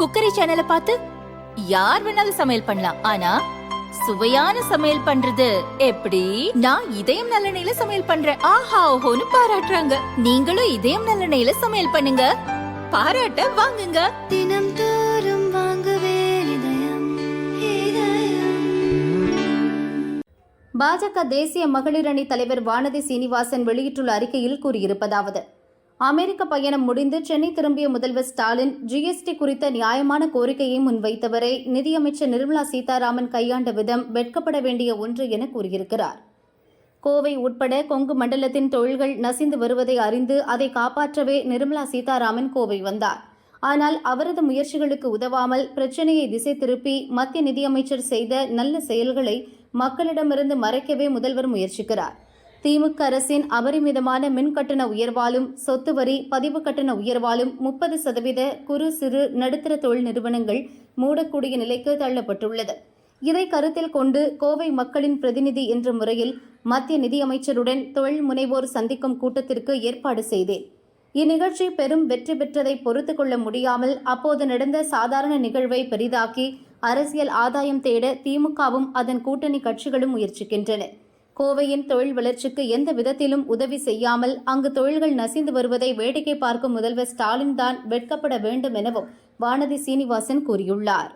Cookery சேனலை பார்த்து யார் வேணாலும் சமையல் பண்ணலாம். ஆனா சுவையான சமையல் பண்றது எப்படி? நான் இதயம் நல்லெண்ணெயில சமையல் பண்றேன். ஆஹா ஓஹோன்னு பாராட்டுறாங்க. நீங்களும் இதயம் நல்லெண்ணெயில சமையல் பண்ணுங்க, பாராட்ட வாங்குங்க. தினம் தோறும் வாங்குவே இதயம். பாஜக தேசிய மகளிர் அணி தலைவர் வானதி சீனிவாசன் வெளியிட்டுள்ள அறிக்கையில் கூறியிருப்பதாவது: அமெரிக்க பயணம் முடிந்து சென்னை திரும்பிய முதல்வர் ஸ்டாலின் ஜிஎஸ்டி குறித்த நியாயமான கோரிக்கையை முன்வைத்தவரை நிதியமைச்சர் நிர்மலா சீதாராமன் கையாண்ட விதம் வெட்கப்பட வேண்டிய ஒன்று என கூறியிருக்கிறார். கோவை உட்பட கொங்கு மண்டலத்தின் தொழில்கள் நசிந்து வருவதை அறிந்து அதை காப்பாற்றவே நிர்மலா சீதாராமன் கோவை வந்தார். ஆனால் அவரது முயற்சிகளுக்கு உதவாமல் பிரச்சனையை திசை திருப்பி மத்திய நிதியமைச்சர் செய்த நல்ல செயல்களை மக்களிடமிருந்து மறைக்கவே முதல்வர் முயற்சிக்கிறார். திமுக அரசின் அபரிமிதமான மின் கட்டண உயர்வாலும் சொத்து வரி பதிவு கட்டண உயர்வாலும் 30% குறு சிறு நடுத்தர தொழில் நிறுவனங்கள் மூடக்கூடிய நிலைக்கு தள்ளப்பட்டுள்ளது. இதை கருத்தில் கொண்டு கோவை மக்களின் பிரதிநிதி என்ற முறையில் மத்திய நிதியமைச்சருடன் தொழில் முனைவோர் சந்திக்கும் கூட்டத்திற்கு ஏற்பாடு செய்தேன். இந்நிகழ்ச்சி பெரும் வெற்றி பெற்றதை பொறுத்து கொள்ள முடியாமல் அப்போது நடந்த சாதாரண நிகழ்வை பெரிதாக்கி அரசியல் ஆதாயம் தேட திமுகவும் அதன் கூட்டணி கட்சிகளும் முயற்சிக்கின்றன. கோவையின் தொழில் வளர்ச்சிக்கு எந்த விதத்திலும் உதவி செய்யாமல் அங்கு தொழில்கள் நசிந்து வருவதை வேடிக்கை பார்க்கும் முதல்வர் ஸ்டாலின் தான் வெட்கப்பட வேண்டும் எனவும் வானதி சீனிவாசன் கூறியுள்ளார்.